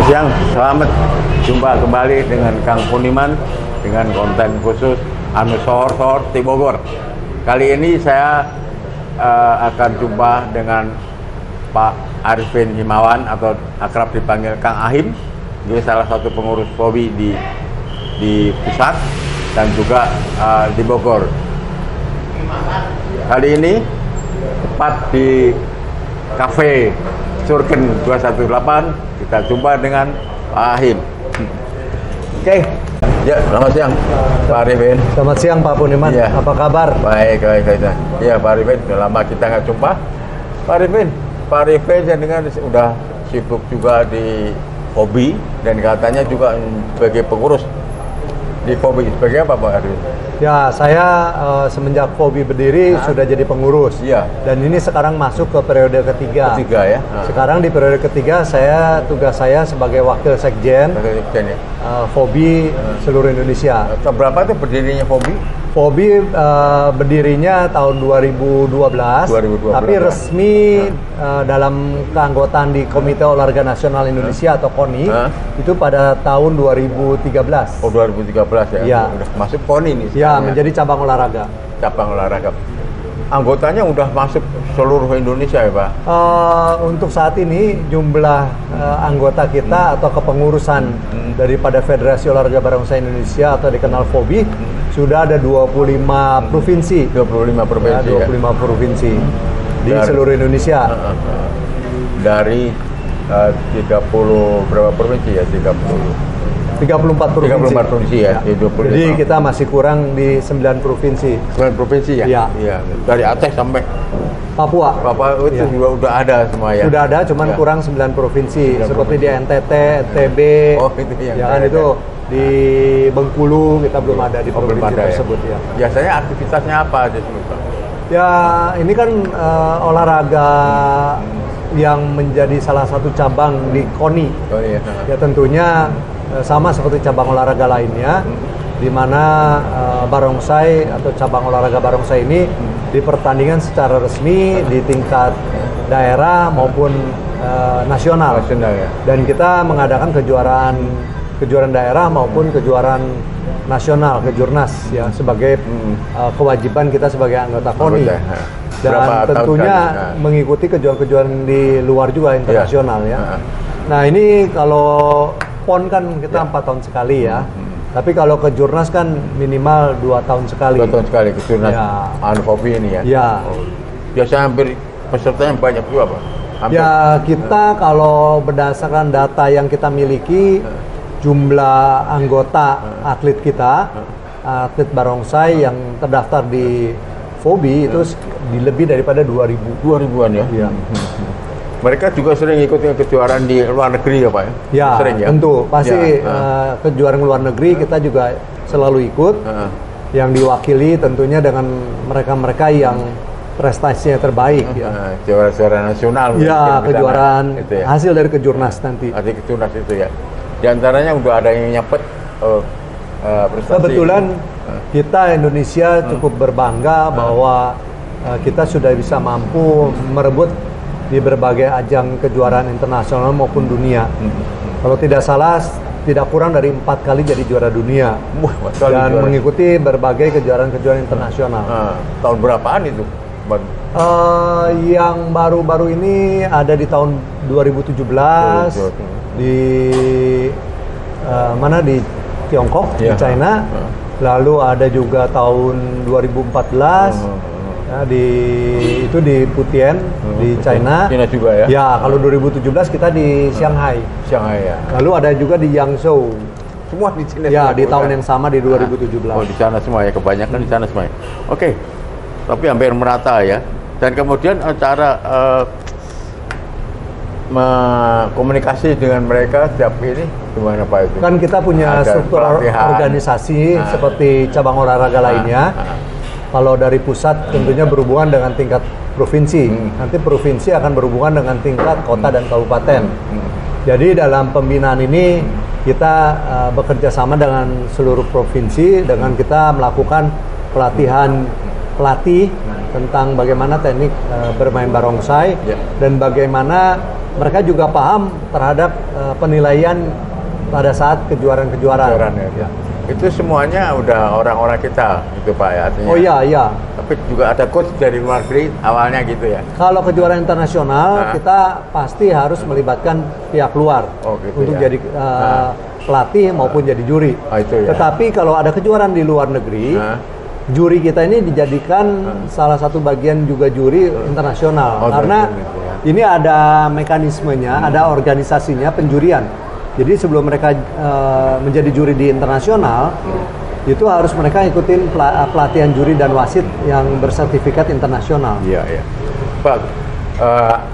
Siang, selamat jumpa kembali dengan Kang Puniman dengan konten khusus Anu Sohor di Bogor. Kali ini saya akan jumpa dengan Pak Arifin Himawan atau akrab dipanggil Kang Ahim. Dia salah satu pengurus FOBI di pusat dan juga di Bogor. Kali ini tepat di Cafe Surken 218 kita jumpa dengan Pak Ahim. Oke. Ya, selamat siang Pak Arifin. Selamat siang Pak Puniman. Ya. Apa kabar? Baik. Ya Pak Arifin, sudah lama kita nggak jumpa. Pak Arifin saya dengar sudah sibuk juga di FOBI dan katanya juga sebagai pengurus di FOBI. Sebagai apa Pak Arifin? Ya, saya semenjak FOBI berdiri sudah jadi pengurus. Iya. Dan ini sekarang masuk ke periode ketiga. Ya. Sekarang di periode ketiga tugas saya sebagai wakil sekjen Ya. FOBI seluruh Indonesia. Berapa itu berdirinya FOBI? FOBI berdirinya tahun 2012, tapi resmi dalam keanggotaan di Komite Olahraga Nasional Indonesia atau KONI itu pada tahun 2013. Oh, 2013 ya? Ya. Udah masuk KONI nih? Ya, menjadi cabang olahraga. Cabang olahraga. Anggotanya udah masuk seluruh Indonesia ya Pak? Untuk saat ini jumlah anggota kita atau kepengurusan daripada Federasi Olahraga Barongsai Indonesia atau dikenal FOBI sudah ada 25 provinsi. 25 provinsi ya? 25 provinsi di seluruh Indonesia. Dari 30 berapa provinsi ya? 34 provinsi. 34 provinsi ya. Jadi kita masih kurang di 9 provinsi. 9 provinsi ya? Iya. Dari Aceh sampai Papua. Itu juga udah ada semua ya? Sudah ada, cuman kurang 9 provinsi. Seperti di NTT, NTB, itu yang ya kan itu di Bengkulu kita belum ada di provinsi tersebut ya. Biasanya aktivitasnya apa di sini Pak? Ya, ini kan olahraga yang menjadi salah satu cabang di KONI. Ya tentunya sama seperti cabang olahraga lainnya, di mana barongsai atau cabang olahraga barongsai ini dipertandingkan secara resmi di tingkat daerah maupun nasional. Ya. Dan kita mengadakan kejuaraan daerah maupun kejuaraan nasional, kejurnas ya sebagai kewajiban kita sebagai anggota KONI. Dan tentunya mengikuti kejuaraan di luar juga internasional ya. Nah, ini kalau PON kan kita 4 tahun sekali ya. Tapi kalau kejurnas kan minimal 2 tahun sekali. 2 tahun sekali kejurnas FOBI ini ya. Ya. Biasanya hampir pesertanya banyak juga Pak. Ya, kita kalau berdasarkan data yang kita miliki, jumlah anggota atlet kita, atlet barongsai yang terdaftar di FOBI itu lebih daripada 2000-an ya. Iya. Mereka juga sering ikutin kejuaraan di luar negeri ya Pak? Ya, sering ya? Tentu. Pasti kejuaraan luar negeri kita juga selalu ikut. Yang diwakili tentunya dengan mereka-mereka yang prestasinya terbaik. Juara-juara nasional. Ya, kejuaraan hasil dari kejurnas nanti. Hasil kejurnas itu ya. Di antaranya udah ada yang nyapet prestasi. Kebetulan kita Indonesia cukup berbangga bahwa kita sudah bisa mampu merebut di berbagai ajang kejuaraan internasional maupun dunia. Kalau tidak salah, tidak kurang dari 4 kali jadi juara dunia. Dan mengikuti berbagai kejuaraan-kejuaraan internasional. Tahun berapaan itu? Yang baru-baru ini ada di tahun 2017 di mana di Tiongkok, di China. Lalu ada juga tahun 2014. Itu di Putian di China. China juga ya? Ya, kalau 2017 kita di Shanghai. Shanghai ya. Lalu ada juga di Yangzhou. Semua di China. Ya, di tahun yang sama di 2017. Oh, di sana semua ya, kebanyakan di sana semua. Oke. Tapi hampir merata ya. Dan kemudian cara komunikasi dengan mereka setiap ini gimana Pak itu? Kan kita punya struktur organisasi seperti cabang olahraga lainnya. Kalau dari pusat tentunya berhubungan dengan tingkat provinsi. Nanti provinsi akan berhubungan dengan tingkat kota dan kabupaten. Jadi dalam pembinaan ini kita bekerja sama dengan seluruh provinsi dengan kita melakukan pelatih tentang bagaimana teknik bermain barongsai dan bagaimana mereka juga paham terhadap penilaian pada saat kejuaraan-kejuaraan. Ya. Itu semuanya udah orang-orang kita gitu Pak ya artinya. Oh iya. Tapi juga ada coach dari luar negeri awalnya gitu ya. Kalau kejuaraan internasional kita pasti harus melibatkan pihak luar untuk jadi pelatih maupun jadi juri. Itu ya. Tetapi kalau ada kejuaraan di luar negeri, juri kita ini dijadikan salah satu bagian juga juri internasional karena ini ada mekanismenya, ada organisasinya penjurian. Jadi sebelum mereka menjadi juri di internasional, itu harus mereka ikutin pelatihan juri dan wasit yang bersertifikat internasional. Iya. Pak,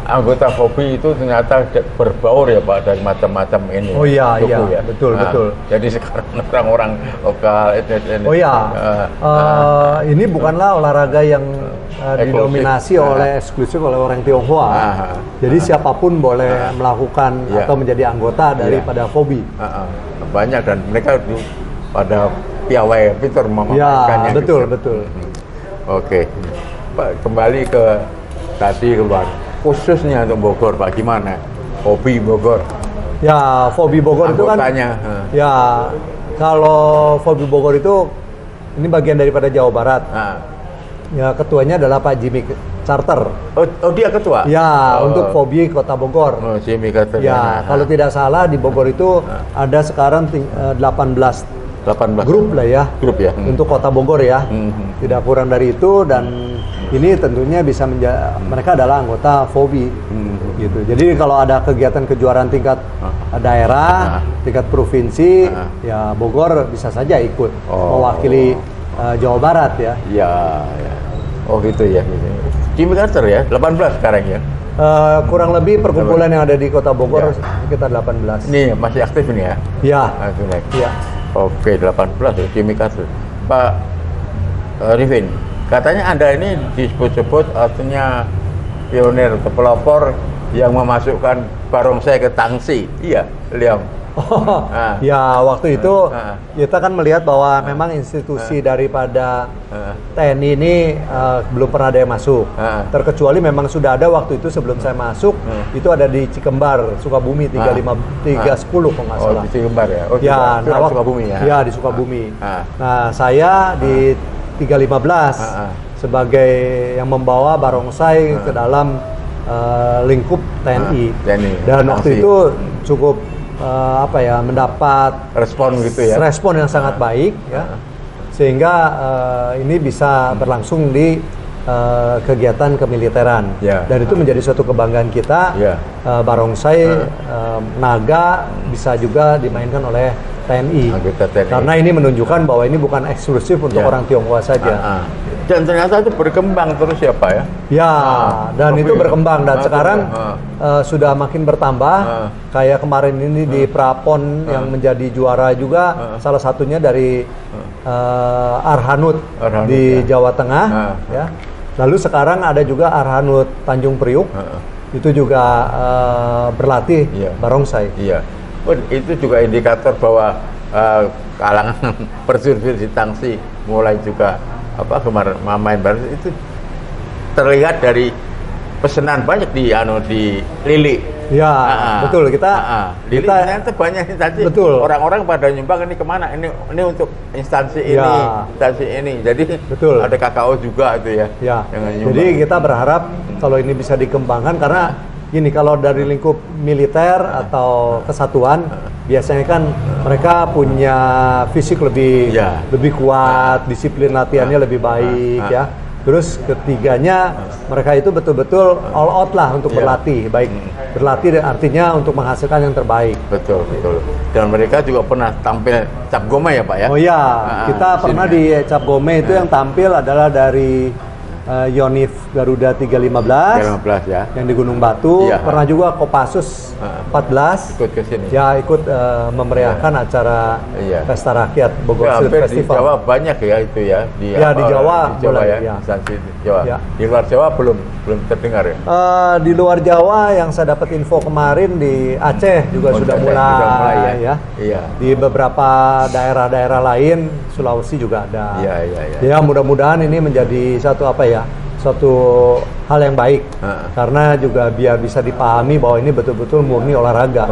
anggota FOBI itu ternyata berbaur ya Pak dari macam-macam ini. Oh iya, betul. Jadi sekarang orang-orang lokal ini bukanlah olahraga yang didominasi eksklusif oleh orang Tionghoa. Jadi siapapun boleh melakukan atau menjadi anggota daripada FOBI. Banyak dan mereka pada piawai pintar memainkannya. Betul. Oke. Pak, kembali ke tadi keluar khususnya untuk Bogor Pak, gimana? FOBI Bogor. Ya, FOBI Bogor itu kan. Ya, kalau FOBI Bogor itu ini bagian daripada Jawa Barat. Ya, ketuanya adalah Pak Jimmy Carter. Oh dia ketua? Ya, untuk FOBI Kota Bogor. Oh, Jimmy Carter. Ya, kalau tidak salah di Bogor itu ada sekarang 18 grup lah ya. Grup ya. Untuk Kota Bogor ya. Tidak kurang dari itu dan ini tentunya bisa mereka adalah anggota FOBI. Gitu. Jadi kalau ada kegiatan kejuaraan tingkat daerah, tingkat provinsi, ya Bogor bisa saja ikut mewakili Jawa Barat ya. Iya. Oh gitu ya. Jimmy Carter ya, 18 sekarang ya. Kurang lebih perkumpulan yang ada di Kota Bogor sekitar 18. Ini masih aktif ini ya? Iya. Iya. Oke, 18 ya, Jimmy Carter. Pak Rifin, katanya Anda ini disebut-sebut artinya pionir atau pelopor yang memasukkan barongsai ke tangsi. Iya, Liam. Ya waktu itu kita kan melihat bahwa memang institusi daripada TNI ini belum pernah ada yang masuk. Terkecuali memang sudah ada waktu itu sebelum saya masuk, itu ada di Cikembar, Sukabumi 310 kalau nggak salah. Di Cikembar ya? Sukabumi ya? Ya di Sukabumi. Nah saya di 315 sebagai yang membawa barongsai ke dalam lingkup TNI. Dan waktu itu cukup mendapat respon gitu ya, respon yang sangat baik ya, sehingga ini bisa berlangsung di kegiatan kemiliteran dan itu menjadi suatu kebanggaan kita. Barongsai naga bisa juga dimainkan oleh TNI. Karena ini menunjukkan bahwa ini bukan eksklusif untuk orang Tionghoa saja. Dan ternyata itu berkembang terus ya Pak ya? Ya, dan itu berkembang dan sekarang sudah makin bertambah. Kayak kemarin ini di Prapon yang menjadi juara juga, salah satunya dari Arhanud di Jawa Tengah. Ya. Lalu sekarang ada juga Arhanud Tanjung Priuk, itu juga berlatih barongsai. Iya. Oh, itu juga indikator bahwa kalangan persirfir di tangsi mulai juga kemarin main baru itu terlihat dari pesanan banyak di Lili. Ya, betul kita ternyata banyak instansi. Betul. Orang-orang pada nyumbang ini kemana? Ini untuk instansi ini. Jadi betul. Ada KKO juga itu ya. Jadi kita berharap kalau ini bisa dikembangkan karena gini, kalau dari lingkup militer atau kesatuan biasanya kan mereka punya fisik lebih kuat, disiplin latihannya lebih baik ya. Terus ketiganya mereka itu betul-betul all out lah untuk berlatih, baik berlatih artinya untuk menghasilkan yang terbaik. Betul. Dan mereka juga pernah tampil Cap Gome ya Pak ya? Oh iya, kita pernah di Cap Gome itu yang tampil adalah dari Yonif Garuda 315 ya. Yang di Gunung Batu. Pernah juga Kopassus 14 ikut ke sini. Ikut memeriahkan acara Pesta Rakyat Bogor Street Festival. Di Jawa banyak ya itu ya. Di Jawa ya. Instansi di Jawa. Di luar Jawa belum terdengar ya. Di luar Jawa yang saya dapat info kemarin di Aceh juga sudah mulai ya. Di beberapa daerah-daerah lain, Sulawesi juga ada. Ya mudah-mudahan ini menjadi satu hal yang baik karena juga biar bisa dipahami bahwa ini betul-betul murni olahraga.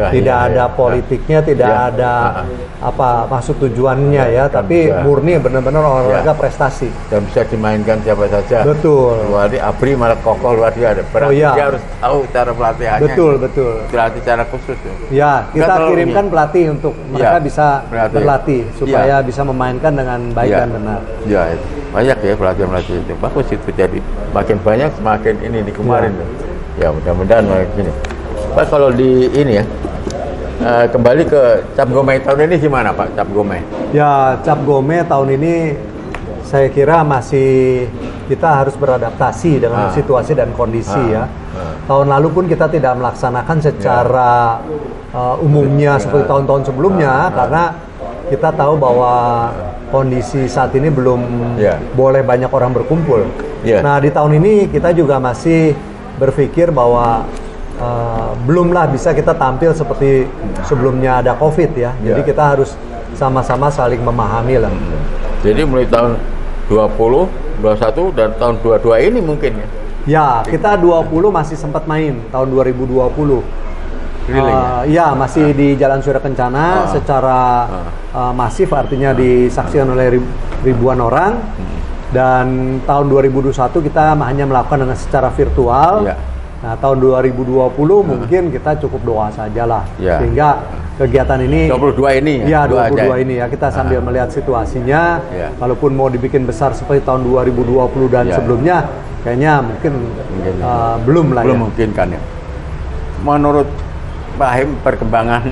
Tidak ada politiknya, tidak ada apa maksud tujuannya ya, tapi murni benar-benar olahraga prestasi. Dan bisa dimainkan siapa saja. Betul. Luar Abri malah kokoh luar biasa. Dia harus tahu cara pelatihannya. Betul. Dilatih secara khusus. Ya, kita kirimkan pelatih untuk mereka bisa berlatih supaya bisa memainkan dengan baik dan benar. Ya, banyak ya pelatih-pelatih itu. Bagus itu, jadi makin banyak semakin ini di kemarin. Ya, mudah-mudahan makin ini. Pak, kalau di ini ya, kembali ke Cap Gomeh tahun ini gimana Pak, Cap Gomeh? Ya, Cap Gomeh tahun ini saya kira masih kita harus beradaptasi dengan situasi dan kondisi ya. Tahun lalu pun kita tidak melaksanakan secara umumnya seperti tahun-tahun sebelumnya karena kita tahu bahwa kondisi saat ini belum boleh banyak orang berkumpul. Nah, di tahun ini kita juga masih berpikir bahwa belumlah bisa kita tampil seperti sebelumnya ada COVID ya. Jadi kita harus sama-sama saling memahami lah. Jadi mulai tahun 20, 21 dan tahun 22 ini mungkin ya? Ya, kita 20 masih sempat main tahun 2020. Ya, masih di Jalan Surya Kencana secara masif, artinya disaksikan oleh ribuan orang. Dan tahun 2021 kita hanya melakukan dengan secara virtual. Nah, tahun 2020 mungkin kita cukup doa sajalah. Sehingga kegiatan ini 22 ini ya? Ya, 22 ini ya. Kita sambil melihat situasinya. Kalaupun mau dibikin besar seperti tahun 2020 dan sebelumnya, kayaknya mungkin belum lah. Belum mungkin kan ya. Menurut Pak Him, perkembangan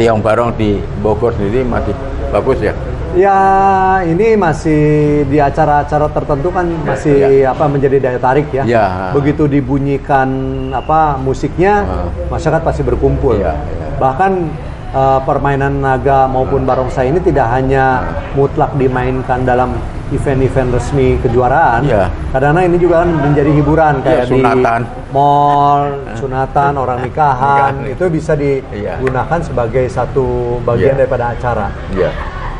Liong Barong di Bogor sendiri masih bagus ya? Ya, ini masih di acara-acara tertentu kan masih menjadi daya tarik ya. Begitu dibunyikan musiknya, masyarakat pasti berkumpul. Bahkan permainan naga maupun barongsai ini tidak hanya mutlak dimainkan dalam event-event resmi kejuaraan. Kadang-kadang ini juga kan menjadi hiburan kayak sunatan, di mall, sunatan, orang nikahan, itu bisa digunakan sebagai satu bagian daripada acara.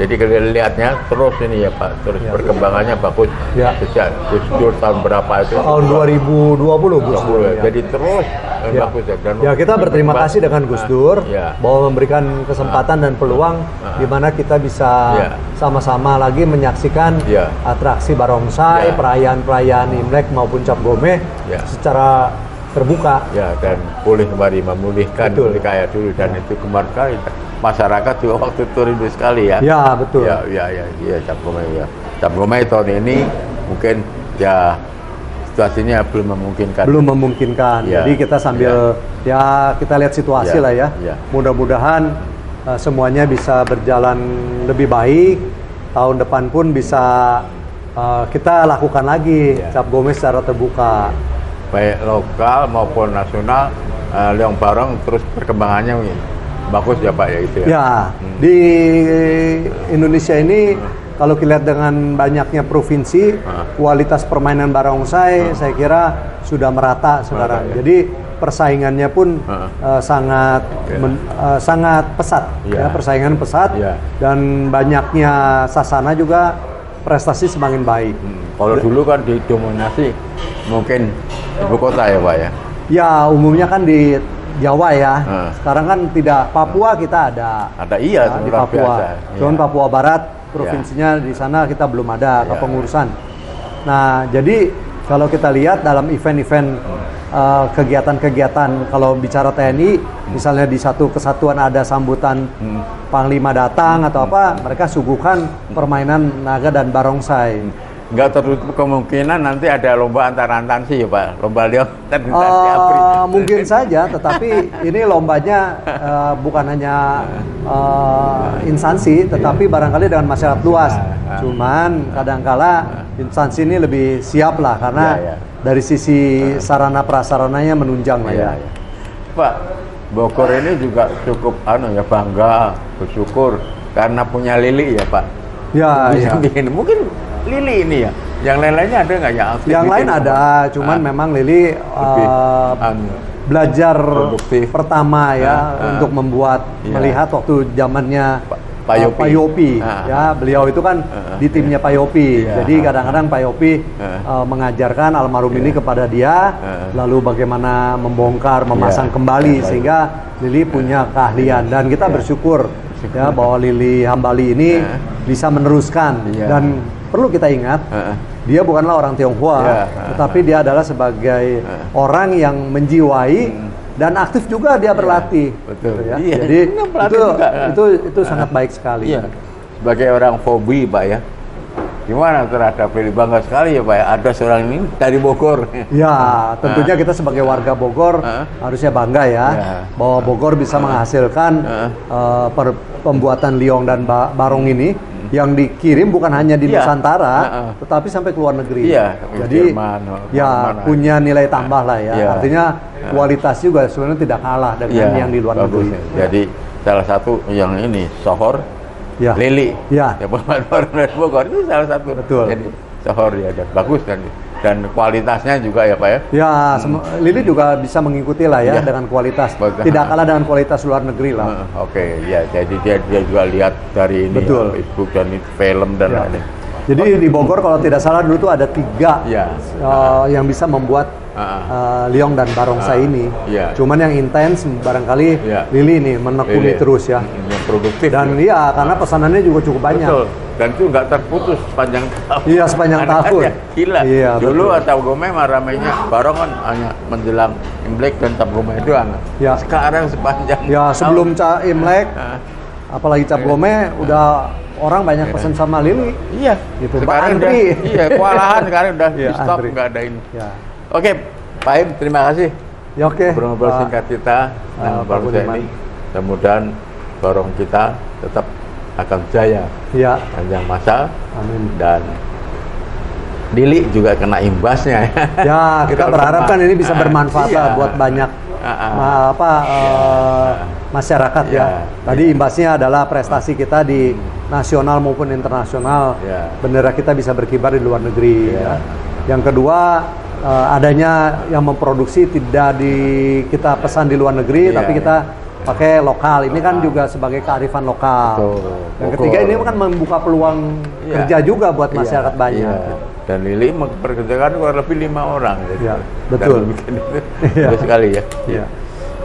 Jadi kalau lihatnya terus ini ya Pak, terus perkembangannya bagus. Sejak Gus Dur tahun berapa itu? Tahun 2020 Gus Dur. Jadi terus bagus ya. Dan kita berterima kasih dengan Gus Dur bahwa memberikan kesempatan dan peluang di mana kita bisa sama-sama lagi menyaksikan atraksi barongsai, perayaan-perayaan Imlek maupun Cap Gomeh secara terbuka. Dan pulih kembali, memulihkan kayak dulu, dan itu kemarin kali masyarakat juga waktu itu rindu sekali ya. Ya, betul. Cap Gomeh ya. Cap Gomeh tahun ini mungkin situasinya belum memungkinkan. Jadi kita sambil kita lihat situasi lah ya. Mudah-mudahan semuanya bisa berjalan lebih baik. Tahun depan pun bisa kita lakukan lagi Cap Gomeh secara terbuka. Baik lokal maupun nasional, Liong Barong terus perkembangannya bagus ya Pak ya itu ya. Di Indonesia ini kalau kita lihat dengan banyaknya provinsi, kualitas permainan barongsai saya kira sudah merata sekarang. Jadi persaingannya pun sangat pesat. Persaingan pesat dan banyaknya sasana juga prestasi semakin baik. Kalau dulu kan didominasi mungkin ibu kota ya Pak ya. Ya, umumnya kan di Jawa ya. Sekarang kan tidak, Papua kita ada. Di Papua. Cuman Papua Barat provinsinya di sana kita belum ada kepengurusan. Nah, jadi kalau kita lihat dalam event-event kegiatan-kegiatan, kalau bicara TNI, misalnya di satu kesatuan ada sambutan Panglima datang atau apa, mereka suguhkan permainan naga dan barongsai. Nggak tertutup kemungkinan nanti ada lomba antar instansi ya Pak, lomba Liong dan mungkin saja, tetapi ini lombanya bukan hanya instansi, tetapi barangkali dengan masyarakat luas. Cuman kadangkala instansi ini lebih siap lah, karena dari sisi sarana prasarananya menunjang lah ya. Pak, Bogor ini juga cukup bangga, bersyukur karena punya Lili ya Pak. Mungkin Lili ini ya, yang lain-lainnya ada nggak ya? Yang lain ada, cuman memang Lili belajar produktif pertama ya untuk membuat melihat waktu zamannya Pak Yopi. Ya, beliau itu kan di timnya Pak Yopi. Jadi kadang-kadang Pak Yopi mengajarkan almarhum ini kepada dia, lalu bagaimana membongkar, memasang kembali sehingga Lili punya keahlian, dan kita bersyukur ya bahwa Lili Hambali ini bisa meneruskan. Dan perlu kita ingat, dia bukanlah orang Tionghoa, tetapi dia adalah sebagai orang yang menjiwai dan aktif juga dia berlatih. Betul. Gitu ya. Iya, Jadi itu sangat baik sekali. Iya. Sebagai orang Fobi, Pak ya. Gimana terhadap Lili? Bangga sekali ya Pak ya, ada seorang ini dari Bogor. Ya, tentunya kita sebagai warga Bogor harusnya bangga ya, bahwa Bogor bisa menghasilkan pembuatan liong dan barong ini yang dikirim bukan hanya di Nusantara, tetapi sampai ke luar negeri. Jadi punya nilai tambah lah ya. Artinya kualitas juga sebenarnya tidak kalah dengan yang di luar negeri. Jadi salah satu yang ini sohor, Lili, ya pembuatan dari Bogor itu salah satu. Betul. Jadi sohor ya, dan bagus dan kualitasnya juga ya Pak ya. Ya, Lili juga bisa mengikuti lah ya dengan kualitas. Tidak kalah dengan kualitas luar negeri lah. Oke, ya jadi dia juga lihat dari ini. Betul. Facebook dan film dan lain-lain. Jadi di Bogor kalau tidak salah dulu tuh ada 3 yang bisa membuat liong dan barongsai ini. Cuman yang intens barangkali Lili nih menekuni terus ya. Yang produktif. Dan karena pesanannya juga cukup banyak. Betul. Dan itu nggak terputus sepanjang tahun. Iya, sepanjang tahun. Gila. Iya, dulu Cap Gome mah ramainya barong kan hanya menjelang Imlek dan Cap Gome doang. Ya. Sekarang sepanjang sebelum Imlek, apalagi Cap Gome udah orang banyak pesan sama Lili. Iya. Gitu. Sekarang antri. Kewalahan sekarang udah di stop, nggak ada ini. Oke, Pak Im, terima kasih. Ya, oke. Ngobrol singkat kita baru ini. Mudah-mudahan barong kita tetap akan jaya panjang masa. Amin. Dan Lili juga kena imbasnya. Ya, kita berharap kan ini bisa bermanfaat buat banyak masyarakat ya. Tadi imbasnya adalah prestasi kita di nasional maupun internasional. Bendera kita bisa berkibar di luar negeri. Yang kedua, adanya yang memproduksi tidak kita pesan di luar negeri, tapi kita pakai lokal. Ini kan juga sebagai kearifan lokal. Yang ketiga, ini kan membuka peluang kerja juga buat masyarakat banyak. Dan Lili memperkerjakan kurang lebih 5 orang. Betul. Bagus sekali ya.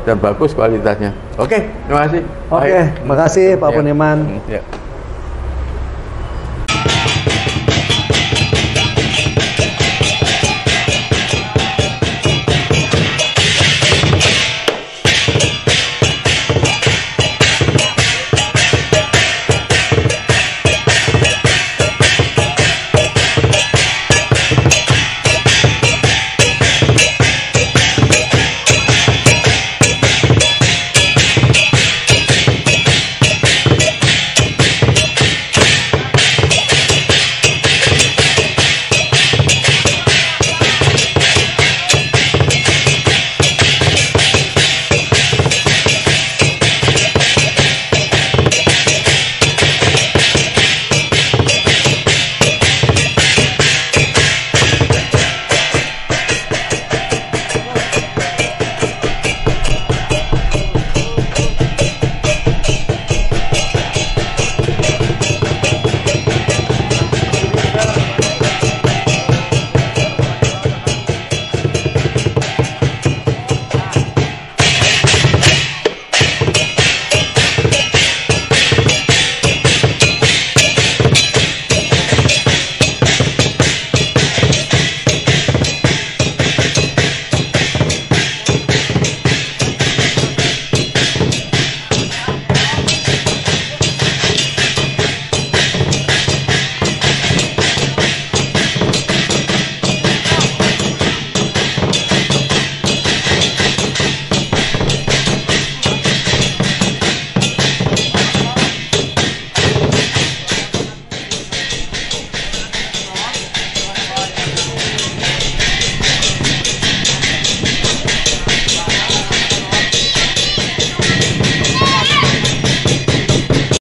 Dan bagus kualitasnya. Oke, terima kasih. Terima kasih Pak Puniman.